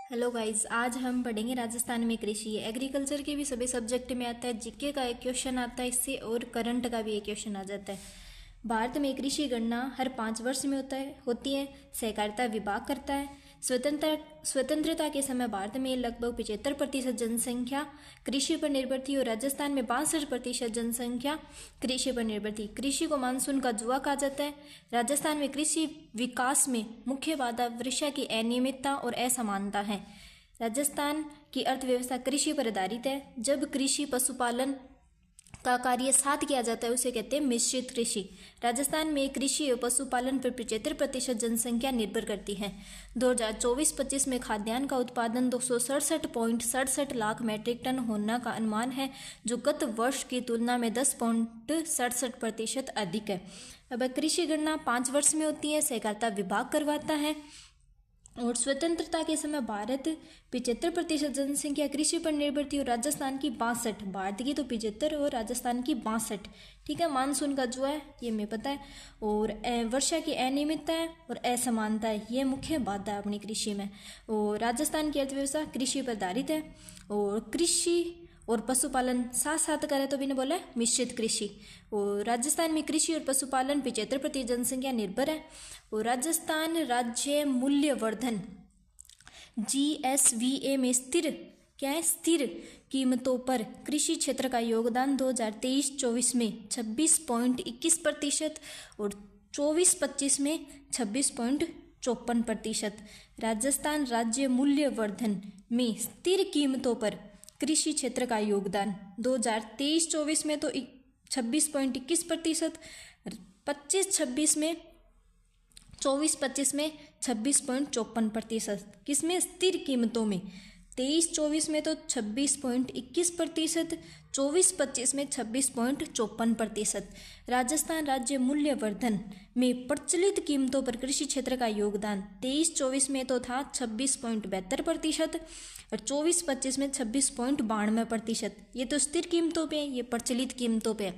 Hello guys, आज हम पढ़ेंगे राजस्थान में कृषि। एग्रीकल्चर के भी सभी सब्जेक्ट में आता है, जीके का एक क्वेश्चन आता है इससे, और करंट का भी एक क्वेश्चन आ जाता है। भारत में कृषि गणना हर 5 वर्ष में होती है। सहकारिता विभाग करता है। स्वतंत्रता के समय भारत में लगभग 75% जनसंख्या कृषि पर निर्भर थी और राजस्थान में 62% जनसंख्या कृषि पर निर्भर थी। कृषि को मानसून का जुआ कहा जाता है। राजस्थान में कृषि विकास में मुख्य बाधा वर्षा की अनियमितता और असमानता है। राजस्थान की अर्थव्यवस्था कृषि पर आधारित है। जब कृषि पशुपालन का कार्य साथ किया जाता है उसे कहते हैं मिश्रित कृषि। राजस्थान में कृषि और पशुपालन पर 75% जनसंख्या निर्भर करती है। 2024-25 में खाद्यान्न का उत्पादन 267.67 लाख मीट्रिक टन होने का अनुमान है, जो गत वर्ष की तुलना में 10.67% अधिक है। अब कृषि गणना 5 वर्ष में होती है। सहकारिता विभाग करवाता है। और स्वतंत्रता के समय भारत 75% जनसंख्या कृषि पर निर्भर थी और राजस्थान की 62, भारत की तो 75 और राजस्थान की 62। ठीक है, मानसून का जो है ये हमें पता है। और वर्षा की अनियमितता है और असमानता है, ये मुख्य बाधा है अपनी कृषि में। और राजस्थान की अर्थव्यवस्था कृषि पर आधारित है। और कृषि और पशुपालन साथ साथ करें तो भी ने बोला है मिश्रित कृषि। और राजस्थान में कृषि और पशुपालन 75% जनसंख्या निर्भर है। और राजस्थान राज्य मूल्यवर्धन GSVA में स्थिर कीमतों पर कृषि क्षेत्र का योगदान 2023-24 में 26.21% और 24-25 में 26.54%। राजस्थान राज्य मूल्यवर्धन में स्थिर कीमतों पर कृषि क्षेत्र का योगदान 2023-24 में तो 26.21%, 25-26 में 24-25 में 26.54%। किसमें? स्थिर कीमतों में। 23-24 में तो 26.21%, 24-25 में 26.54%। राजस्थान राज्य मूल्यवर्धन में प्रचलित कीमतों पर कृषि क्षेत्र का योगदान 23-24 में तो था 26.72% और 24-25 में 26.92%। ये तो स्थिर कीमतों पे, ये प्रचलित कीमतों पे।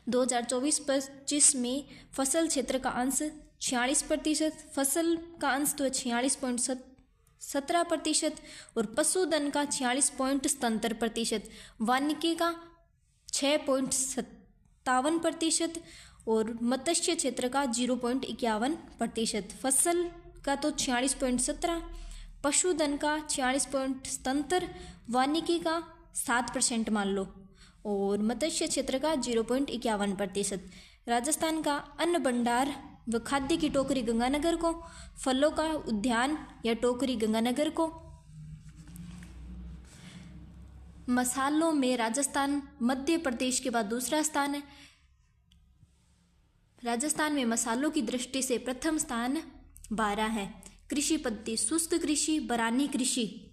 2024-25 में फसल क्षेत्र का अंश 46%, फसल का अंश तो 46.17% और पशुधन का 46.77%, वानिकी का 6.57% और मत्स्य क्षेत्र का 0.51%। फसल का तो 46.17%, पशुधन का 46.77%, वानिकी का 7% मान लो और मत्स्य क्षेत्र का 0.51%। राजस्थान का अन्न भंडार व खाद्य की टोकरी गंगानगर को, फलों का उद्यान या टोकरी गंगानगर को। मसालों में राजस्थान मध्य प्रदेश के बाद दूसरा स्थान है। राजस्थान में मसालों की दृष्टि से प्रथम स्थान 12 है। कृषि पद्धति शुष्क कृषि, बरानी कृषि,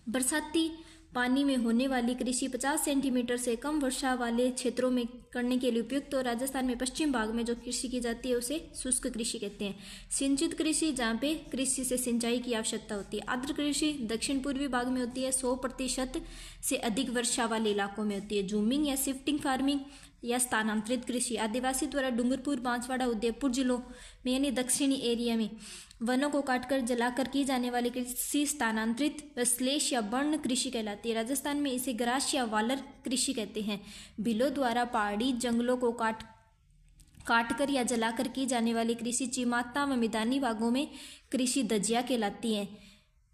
बरसाती पानी में होने वाली कृषि, 50 सेंटीमीटर से कम वर्षा वाले क्षेत्रों में करने के लिए उपयुक्त। तो राजस्थान में पश्चिम भाग में जो कृषि की जाती है उसे शुष्क कृषि कहते हैं। सिंचित कृषि, जहाँ पे कृषि से सिंचाई की आवश्यकता होती है। आर्द्र कृषि दक्षिण पूर्वी भाग में होती है, 100% से अधिक वर्षा वाले इलाकों में होती है। जूमिंग या शिफ्टिंग फार्मिंग या स्थानांतरित कृषि, आदिवासी द्वारा डूंगरपुर, बांसवाड़ा, उदयपुर जिलों में यानी दक्षिणी एरिया में वनों को काटकर जलाकर की जाने वाली कृषि स्थानांतरित व स्लेश या वर्ण कृषि कहलाती है। राजस्थान में इसे ग्रास या वालर कृषि कहते हैं। बिलों द्वारा पहाड़ी जंगलों को काटकर या जलाकर की जाने वाली कृषि चिमाता व मैदानी भागों में कृषि दजिया कहलाती है।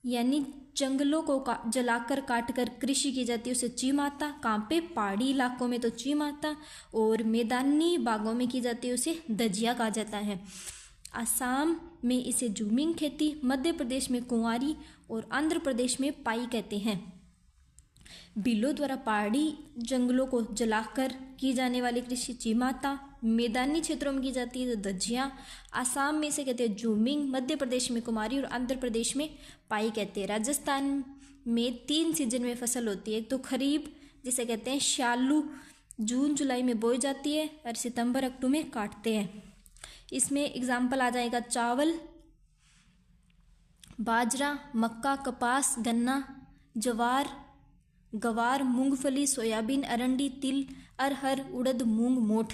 यानी जंगलों को जलाकर काटकर कृषि की जाती है उसे चिमाता। कहाँ पे? पहाड़ी इलाकों में तो चिमाता और मैदानी भागों में की जाती है उसे दजिया कहा जाता है। असम में इसे जूमिंग खेती, मध्य प्रदेश में कुंवारी और आंध्र प्रदेश में पाई कहते हैं। बिलों द्वारा पहाड़ी जंगलों को जलाकर की जाने वाली कृषि चिमाता, मैदानी क्षेत्रों में की जाती है तो दजिया। असम में इसे कहते हैं जूमिंग, मध्य प्रदेश में कुमारी और आंध्र प्रदेश में पाई कहते हैं। राजस्थान में 3 सीजन में फसल होती है। एक तो खरीफ जिसे कहते हैं शालू, जून जुलाई में बोई जाती है और सितंबर अक्टूबर में काटते हैं। इसमें एग्जाम्पल आ जाएगा चावल, बाजरा, मक्का, कपास, गन्ना, जवार, गवार, मूंगफली, सोयाबीन, अरंडी, तिल, अरहर, उड़द, मूंग, मोठ।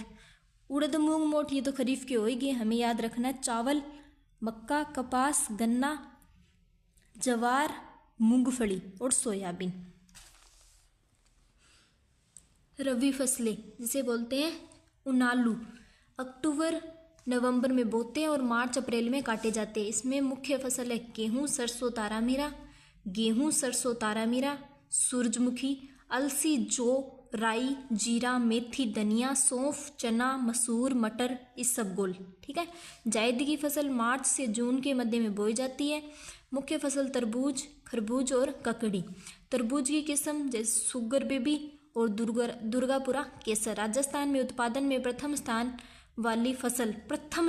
उड़द, मूंग, मोठ ये तो खरीफ के होएगी, हमें याद रखना है। चावल, मक्का, कपास, गन्ना, ज्वार, मूंगफली और सोयाबीन। रबी फसलें जिसे बोलते हैं उनालू, अक्टूबर नवंबर में बोते हैं और मार्च अप्रैल में काटे जाते हैं। इसमें मुख्य फसल है गेहूं, सरसों, तारामीरा, सूरजमुखी, अलसी, जौ, राई, जीरा, मेथी, धनिया, सौंफ, चना, मसूर, मटर, इसबगोल। ठीक है। जायद की फसल मार्च से जून के मध्य में बोई जाती है। मुख्य फसल तरबूज, खरबूज और ककड़ी। तरबूज की किस्म जैसे सुगर बेबी और दुर्गापुरा केसर। राजस्थान में उत्पादन में प्रथम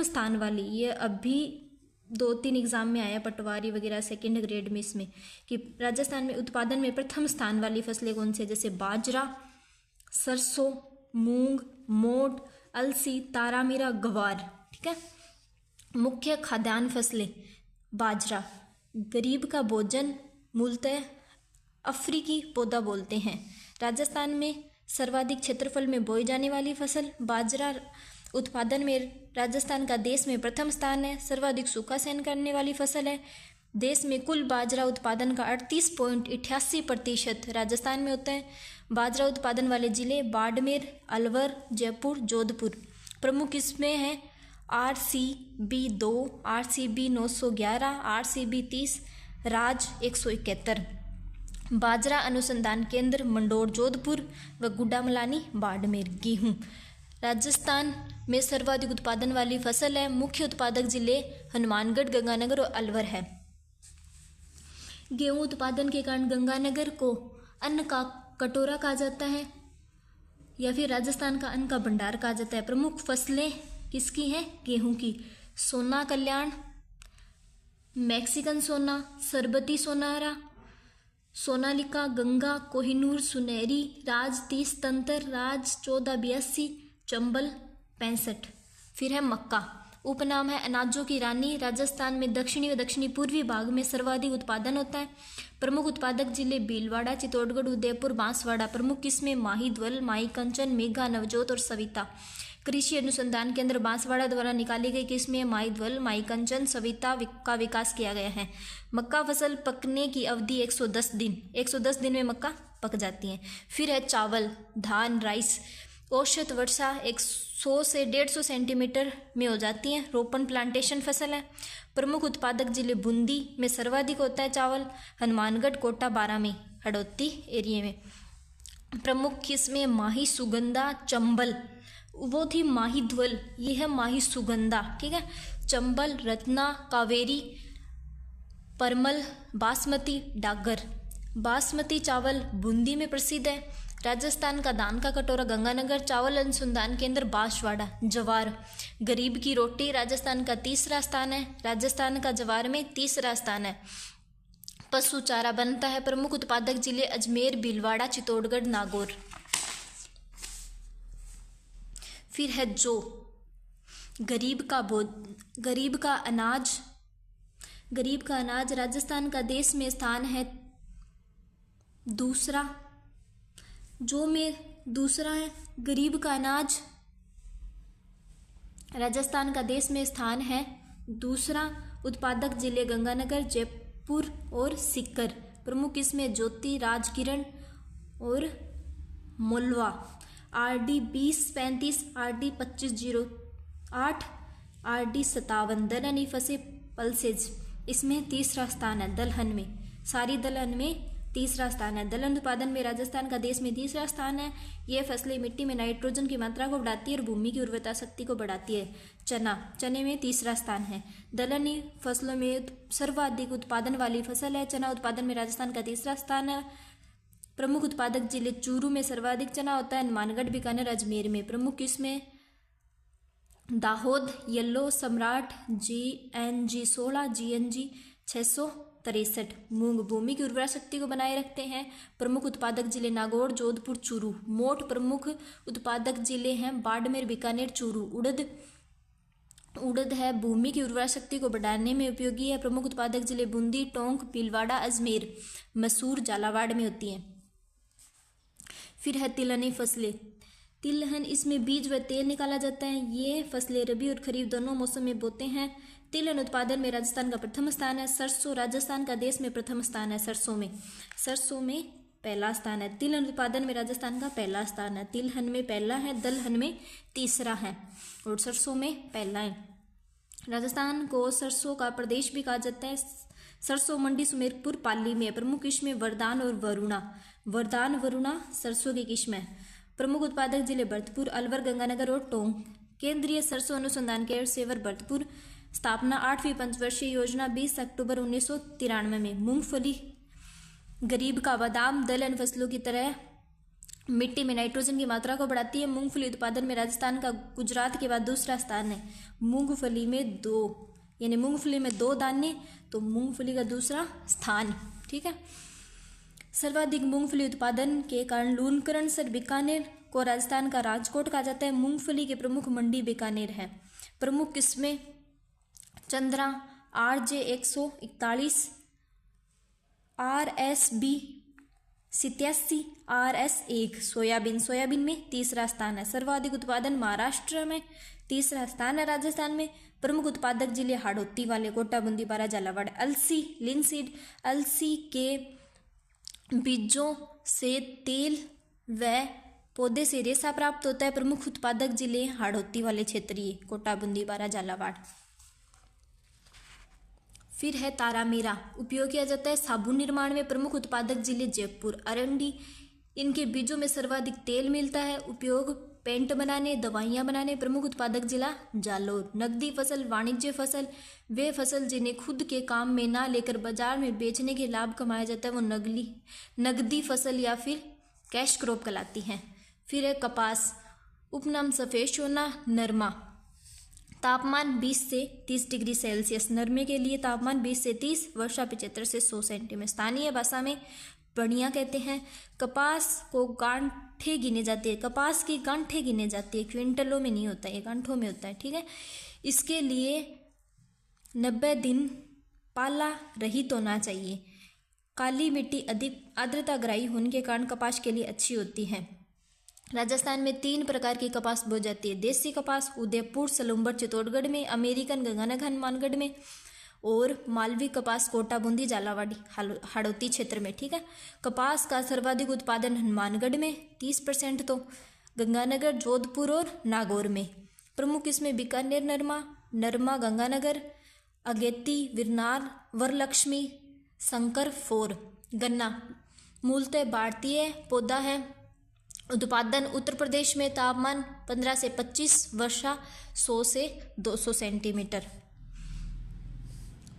स्थान वाली ये अभी 2-3 एग्जाम में आया, पटवारी वगैरह सेकेंड ग्रेड में, इसमें कि राजस्थान में उत्पादन में प्रथम स्थान वाली फसलें कौन सी है, जैसे बाजरा, सरसों, मूंग, मोठ, अलसी, तारामीरा, ग्वार। ठीक है। मुख्य खाद्यान्न फसलें बाजरा, गरीब का भोजन, मूलतः अफ्रीकी पौधा बोलते हैं। राजस्थान में सर्वाधिक क्षेत्रफल में बोई जाने वाली फसल बाजरा। उत्पादन में राजस्थान का देश में प्रथम स्थान है। सर्वाधिक सूखा सहन करने वाली फसल है। देश में कुल बाजरा उत्पादन का 38.88% राजस्थान में होता है। बाजरा उत्पादन वाले जिले बाड़मेर, अलवर, जयपुर, जोधपुर। प्रमुख किस्में हैं RCB 2, RCB 911, RCB 30, राज 171। बाजरा अनुसंधान केंद्र मंडोर, जोधपुर व गुड्डामलानी, बाड़मेर। गेहूं राजस्थान में सर्वाधिक उत्पादन वाली फसल है। मुख्य उत्पादक जिले हनुमानगढ़, गंगानगर और अलवर है। गेहूं उत्पादन के कारण गंगानगर को अन्न का कटोरा कहा जाता है या फिर राजस्थान का अन्न का भंडार कहा जाता है। प्रमुख फसलें किसकी हैं? गेहूं की। सोना कल्याण, मैक्सिकन सोना, सरबती सोनारा, सोनालिका, गंगा, कोहिनूर, सुनहरी, राज 30, तंत्र, राज 1482, चंबल 65। फिर है मक्का। उपनाम है अनाजों की रानी। राजस्थान में दक्षिणी व दक्षिणी पूर्वी भाग में सर्वाधिक उत्पादन होता है। प्रमुख उत्पादक जिले भीलवाड़ा, चित्तौड़गढ़, उदयपुर, बांसवाड़ा। प्रमुख किस्में माही ध्वल, माही कंचन, मेघा, नवजोत और सविता। कृषि अनुसंधान केंद्र बांसवाड़ा द्वारा निकाली गई किस्में माही ध्वल, माही कंचन, सविता का विकास किया गया है। मक्का फसल पकने की अवधि 110 दिन। 110 दिन में मक्का पक जाती है। फिर है चावल, धान, राइस। औसत वर्षा 100 से 150 सेंटीमीटर में हो जाती है। रोपण प्लांटेशन फसल है। प्रमुख उत्पादक जिले बूंदी में सर्वाधिक होता है चावल, हनुमानगढ़, कोटा, बारां में, हड़ौती एरिया में। प्रमुख किस्में माही सुगंधा, चंबल, वो थी माही ध्वल, ये है माही सुगंधा। ठीक है। चंबल, रत्ना, कावेरी, परमल, बासमती, डागर। बासमती चावल बूंदी में प्रसिद्ध है। राजस्थान का दान का कटोरा गंगानगर, चावल अनुसंधान केंद्र बांसवाड़ा। जवार, गरीब की रोटी, राजस्थान का तीसरा स्थान है। राजस्थान का जवार में तीसरा स्थान है। पशु चारा बनता है। प्रमुख उत्पादक जिले अजमेर, भीलवाड़ा, चित्तौड़गढ़, नागौर। फिर है जौ, गरीब का अनाज। राजस्थान का देश में स्थान है दूसरा। जौ में दूसरा है। गरीब का अनाज राजस्थान का देश में स्थान है दूसरा। उत्पादक जिले गंगानगर, जयपुर और सीकर। प्रमुख किस्में ज्योति, राजकिरण और मोलवा। RD 2035, RD 2508, RD 57। दलहनी फसे पल्सेज, इसमें तीसरा स्थान है। दलहन में, सारी दलहन में तीसरा स्थान है। दलहन उत्पादन में राजस्थान का देश में तीसरा स्थान है। ये फसलें मिट्टी में नाइट्रोजन की मात्रा को बढ़ाती है और भूमि की उर्वरता शक्ति को बढ़ाती है। चने में तीसरा स्थान है। दलहनी फसलों में सर्वाधिक उत्पादन वाली फसल है। चना उत्पादन में राजस्थान का तीसरा स्थान है। प्रमुख उत्पादक जिले चूरू में सर्वाधिक चना होता है। हनुमानगढ़, बीकानेर, अजमेर में। प्रमुख किस्में दाहोद, येलो, सम्राट, GNG 16, GNG 663। मूंग भूमि की उर्वरा शक्ति को बनाए रखते हैं। प्रमुख उत्पादक जिले नागौर, जोधपुर, चूरू। मोठ प्रमुख उत्पादक जिले हैं बाड़मेर, बीकानेर, चूरू। उड़द है, भूमि की उर्वरा शक्ति को बढ़ाने में उपयोगी है। प्रमुख उत्पादक जिले बूंदी, टोंक, भीलवाड़ा, अजमेर। मसूर झालावाड़ में होती हैं। फिर है तिलहनी फसलें। तिलहन, इसमें बीज व तेल निकाला जाता है। ये फसलें रबी और खरीफ दोनों मौसम में बोते हैं। तिलहन उत्पादन में राजस्थान का प्रथम स्थान है। सरसों राजस्थान का देश में प्रथम स्थान है। सरसों में पहला स्थान है। तिलहन उत्पादन में राजस्थान का पहला स्थान है। तिलहन में पहला है, दलहन में तीसरा है और सरसों में पहला है। राजस्थान को सरसों का प्रदेश भी कहा जाता है। सरसों मंडी सुमेरपुर पाली में। प्रमुख किस्में वरदान और वरुणा। वरुणा सरसों की किस्म है। प्रमुख उत्पादक जिले भरतपुर, अलवर, गंगानगर और टोंक। केंद्रीय सरसों अनुसंधान केंद्र सेवर भरतपुर। स्थापना 8वीं पंचवर्षीय योजना 20 अक्टूबर 1993 में। मूंगफली गरीब का बादाम दलहन फसलों की तरह मिट्टी में नाइट्रोजन की मात्रा को बढ़ाती है। मूंगफली उत्पादन में राजस्थान का गुजरात के बाद दूसरा स्थान है। मूंगफली में दो दाने, तो मूंगफली का दूसरा स्थान। ठीक है। सर्वाधिक मूंगफली उत्पादन के कारण लूणकरणसर बीकानेर को राजस्थान का राजकोट कहा जाता है। मूंगफली के प्रमुख मंडी बीकानेर है। प्रमुख किस्में Chandra, RJ 141, RSB 87, RS1। Soybean में तीसरा स्थान है। सर्वाधिक उत्पादन महाराष्ट्र में, तीसरा स्थान है राजस्थान में। प्रमुख उत्पादक जिले हाड़ौती वाले, कोटा, बूंदी, बारा, झालावाड़। अलसी लिनसीड, अलसी के बीजों से तेल व पौधे से रेशा प्राप्त होता है। प्रमुख उत्पादक जिले हाड़ौती वाले क्षेत्रीय, कोटा, बूंदी, बारा, झालावाड़। फिर है तारामीरा, उपयोग किया जाता है साबुन निर्माण में। प्रमुख उत्पादक जिले जयपुर, अरंडी। इनके बीजों में सर्वाधिक तेल मिलता है। उपयोग पेंट बनाने, दवाइयाँ बनाने। प्रमुख उत्पादक जिला जालोर। नकदी फसल, वाणिज्य फसल, वे फसल जिन्हें खुद के काम में ना लेकर बाजार में बेचने के लाभ कमाया जाता है, वो नकदी फसल या फिर कैश क्रॉप कहलाती हैं। फिर है कपास, उपनाम सफेद सोना, नरमा। तापमान 20 से 30 डिग्री सेल्सियस। नरमे के लिए तापमान 20 से 30, वर्षा 75 से 100 सेंटीमीटर। स्थानीय भाषा में बढ़िया कहते हैं। कपास को गांठें गिने जाती है। कपास की गांठें गिने जाती है, क्विंटलों में नहीं होता है, ये गांठों में होता है। ठीक है। इसके लिए 90 दिन पाला रहित होना चाहिए। काली मिट्टी अधिक आर्द्रता ग्राही होने के कारण कपास के लिए अच्छी होती है। राजस्थान में 3 प्रकार की कपास बोई जाती है। देसी कपास उदयपुर, सलूम्बर, चित्तौड़गढ़ में। अमेरिकन गंगानगर, हनुमानगढ़ में। और मालवी कपास कोटा, बूंदी, झालावाड़ी, हाड़ौती क्षेत्र में। ठीक है। कपास का सर्वाधिक उत्पादन हनुमानगढ़ में 30%, तो गंगानगर, जोधपुर और नागौर में। प्रमुख किस्में बीकानेर नरमा, गंगानगर, अगेती, विरनार, वरलक्ष्मी, शंकर 4। गन्ना मूलतः भारतीय पौधा है। उत्पादन उत्तर प्रदेश में। तापमान 15 से 25, वर्षा 100 से 200 सेंटीमीटर।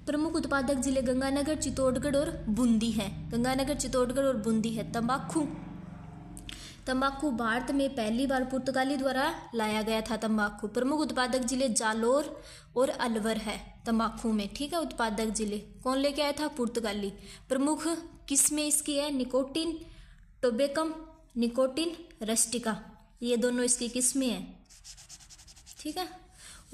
प्रमुख उत्पादक जिले गंगानगर, चित्तौड़गढ़ और बूंदी है। गंगानगर, चित्तौड़गढ़ और बूंदी है। तंबाकू भारत में पहली बार पुर्तगाली द्वारा लाया गया था। तंबाकू प्रमुख उत्पादक जिले जालोर और अलवर है तंबाकू में। ठीक है। उत्पादक जिले कौन लेके आया था? पुर्तगाली। प्रमुख किस्में इसकी है निकोटिन टोबेकम, निकोटिन रस्टिका, ये दोनों इसकी किस्में हैं। ठीक है।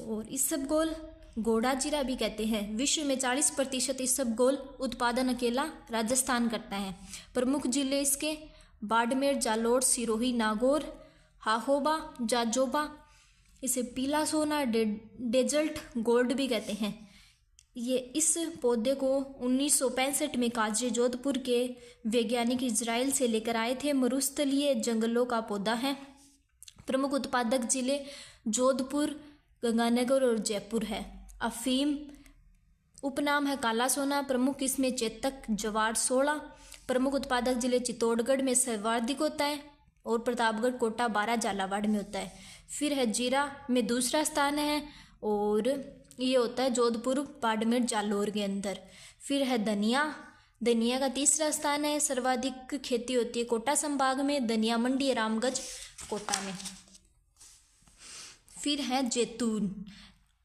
और इसबगोल घोड़ा जीरा भी कहते हैं। विश्व में 40% इसबगोल उत्पादन अकेला राजस्थान करता है। प्रमुख जिले इसके बाड़मेर, जालोर, सिरोही, नागौर, हाहोबा, जाजोबा। इसे पीला सोना, डेजर्ट गोल्ड भी कहते हैं। ये इस पौधे को 1965 में काजे जोधपुर के वैज्ञानिक इजराइल से लेकर आए थे। मरुस्थलीय जंगलों का पौधा है। प्रमुख उत्पादक जिले जोधपुर, गंगानगर और जयपुर है। अफीम उपनाम है काला सोना। प्रमुख किस्में चेतक, जवार, 16। प्रमुख उत्पादक जिले चित्तौड़गढ़ में सर्वाधिक होता है और प्रतापगढ़, कोटा, बारा, झालावाड़ में होता है। फिर है जीरा में दूसरा स्थान है और ये होता है जोधपुर, बाड़मेर, जालोर के अंदर। फिर है धनिया का तीसरा स्थान है। सर्वाधिक खेती होती है कोटा संभाग में। धनिया मंडी रामगंज, कोटा में। फिर है जैतून,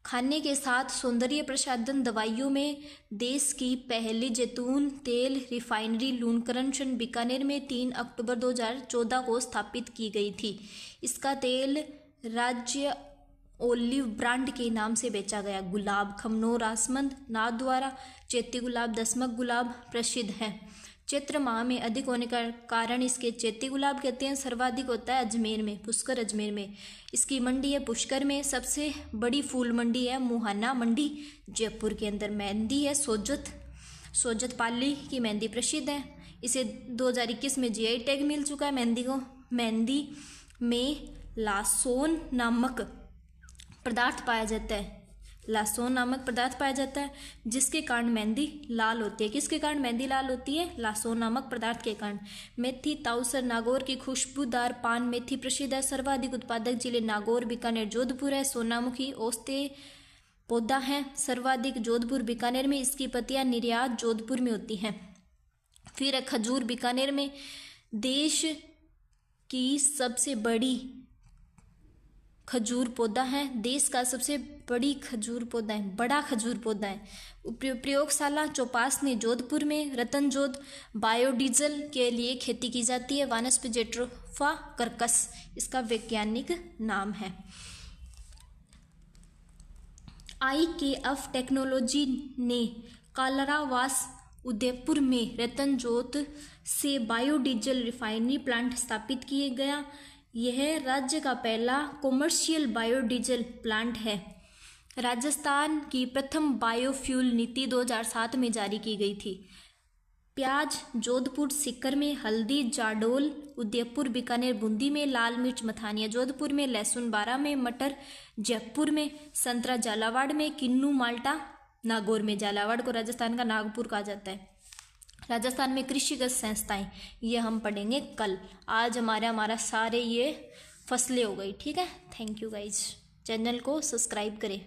खाने के साथ सौंदर्य प्रसाधन दवाइयों में देश की पहली जैतून तेल रिफाइनरी लूणकरण बीकानेर में 3 अक्टूबर 2014 को स्थापित की गई थी। इसका तेल राज्य ओलिव ब्रांड के नाम से बेचा गया। गुलाब, खमनोर, आसमंद, नाथद्वारा, चैती गुलाब, दसमक गुलाब प्रसिद्ध है। चैत्र माह में अधिक होने का कारण इसके चैती गुलाब कहते हैं। सर्वाधिक होता है अजमेर में, पुष्कर अजमेर में। इसकी मंडी है पुष्कर में। सबसे बड़ी फूल मंडी है मुहाना मंडी जयपुर के अंदर। मेहंदी है सोजत पाली की मेहंदी प्रसिद्ध है। इसे 2021 में जीआई टैग मिल चुका है मेहंदी को। मेहंदी में लासोन नामक पदार्थ पाया जाता है। लासोन नामक पदार्थ पाया जाता है जिसके कारण मेहंदी लाल होती है। किसके कारण मेहंदी लाल होती है? लासोन नामक पदार्थ के कारण। मेथी ताउसर नागौर की खुशबूदार पान मेथी प्रसिद्ध है। सर्वाधिक उत्पादक जिले नागौर, बीकानेर, जोधपुर है। सोनामुखी औषधीय पौधा है। सर्वाधिक जोधपुर बीकानेर में। इसकी पत्तियां निर्यात जोधपुर में होती हैं। फिर है खजूर बीकानेर में। देश की सबसे बड़ी खजूर पौधा है। देश का सबसे बड़ा खजूर पौधा है। प्रयोगशाला चौपासनी जोधपुर में। रतनजोत बायोडीजल के लिए खेती की जाती है। वानस्पति जेट्रोफा कर्कस इसका वैज्ञानिक नाम है। IKF टेक्नोलॉजी ने कालरावास उदयपुर में रतनजोत से बायोडीजल रिफाइनरी प्लांट स्थापित किया गया। यह राज्य का पहला कॉमर्शियल बायोडीजल प्लांट है। राजस्थान की प्रथम बायोफ्यूल नीति 2007 में जारी की गई थी। प्याज जोधपुर सीकर में। हल्दी जाडोल उदयपुर बीकानेर बूंदी में। लाल मिर्च मथानिया जोधपुर में। लहसुन बारा में। मटर जयपुर में। संतरा झालावाड़ में। किन्नू माल्टा नागौर में। झालावाड़ को राजस्थान का नागपुर कहा जाता है। राजस्थान में कृषिगत संस्थाएं ये हम पढ़ेंगे कल। आज हमारा सारे ये फसलें हो गई। ठीक है, थैंक यू गाइज। चैनल को सब्सक्राइब करें।